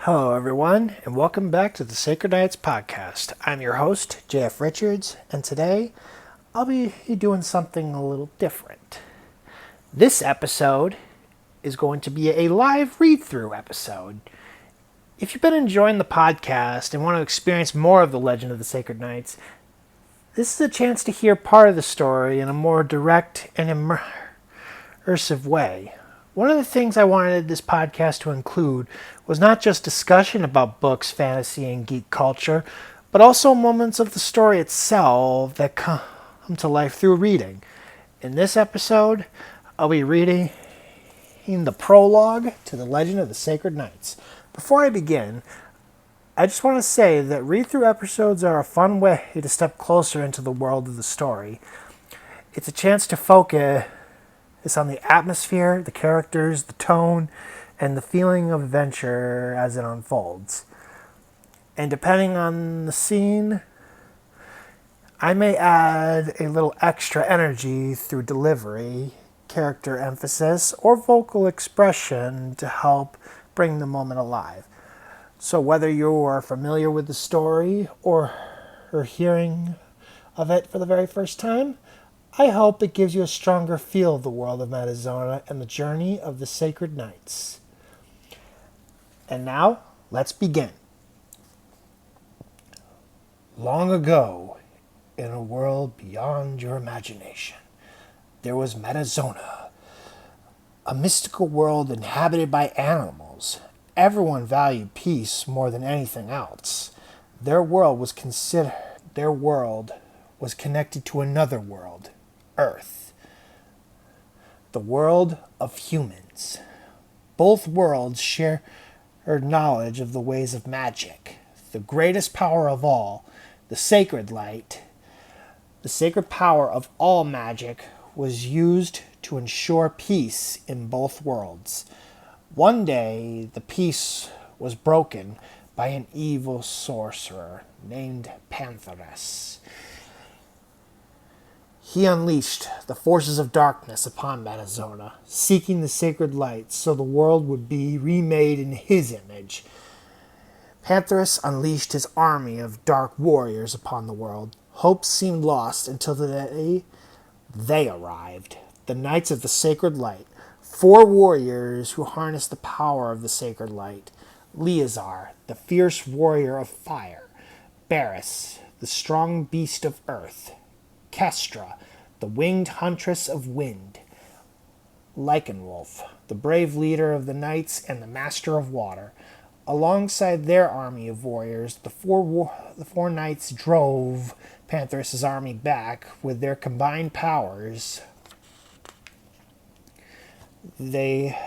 Hello, everyone, and welcome back to the Sacred Knights podcast. I'm your host, J.F. Richards, and today I'll be doing something a little different. This episode is going to be a live read-through episode. If you've been enjoying the podcast and want to experience more of the legend of the Sacred Knights, this is a chance to hear part of the story in a more direct and immersive way. One of the things I wanted this podcast to include was not just discussion about books, fantasy, and geek culture, but also moments of the story itself that come to life through reading. In this episode, I'll be reading the prologue to The Legend of the Sacred Knights. Before I begin, I just want to say that read-through episodes are a fun way to step closer into the world of the story. It's a chance to focus on the atmosphere, the characters, the tone, and the feeling of adventure as it unfolds. And depending on the scene, I may add a little extra energy through delivery, character emphasis, or vocal expression to help bring the moment alive. So whether you are familiar with the story or are hearing of it for the very first time, I hope it gives you a stronger feel of the world of Metazona and the journey of the Sacred Knights. And now, let's begin. Long ago, in a world beyond your imagination, there was Metazona, a mystical world inhabited by animals. Everyone valued peace more than anything else. Their world was connected to another world, Earth, the world of humans. Both worlds share knowledge of the ways of magic. The greatest power of all, the sacred light, the sacred power of all magic, was used to ensure peace in both worlds. One day, the peace was broken by an evil sorcerer named Preface. He unleashed the forces of darkness upon Metazona, seeking the sacred light so the world would be remade in his image. Preface unleashed his army of dark warriors upon the world. Hope seemed lost until the day they arrived, the Knights of the Sacred Light, 4 warriors who harnessed the power of the sacred light. Leazar, the fierce warrior of fire. Barris, the strong beast of earth. Kestra, the winged huntress of wind. Lycanwolf, the brave leader of the knights and the master of water. Alongside their army of warriors, the four knights drove Preface's army back. With their combined powers, they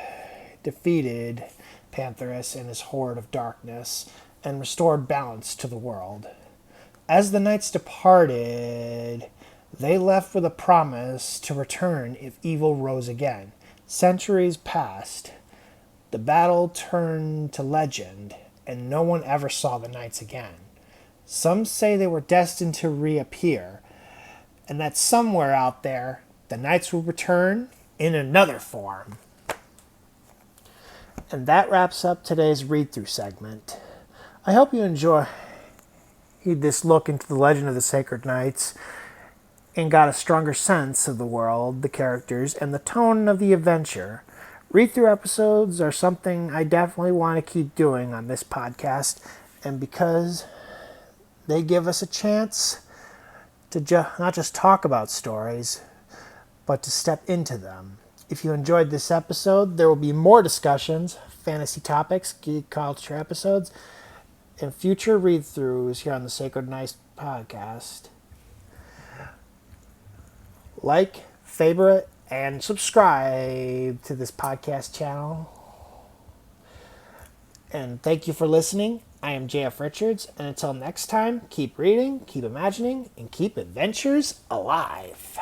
defeated Preface and his horde of darkness and restored balance to the world. As the knights departed, they left with a promise to return if evil rose again. Centuries passed. The battle turned to legend, and no one ever saw the knights again. Some say they were destined to reappear, and that somewhere out there, the knights will return in another form. And that wraps up today's read-through segment. I hope you enjoy this look into the legend of the Sacred Knights and got a stronger sense of the world, the characters, and the tone of the adventure. Read-through episodes are something I definitely want to keep doing on this podcast, and because they give us a chance to not just talk about stories, but to step into them. If you enjoyed this episode, there will be more discussions, fantasy topics, geek culture episodes, and future read-throughs here on the Sacred Knights podcast. Like, favorite, and subscribe to this podcast channel. And thank you for listening. I am J.F. Richards, and until next time, keep reading, keep imagining, and keep adventures alive.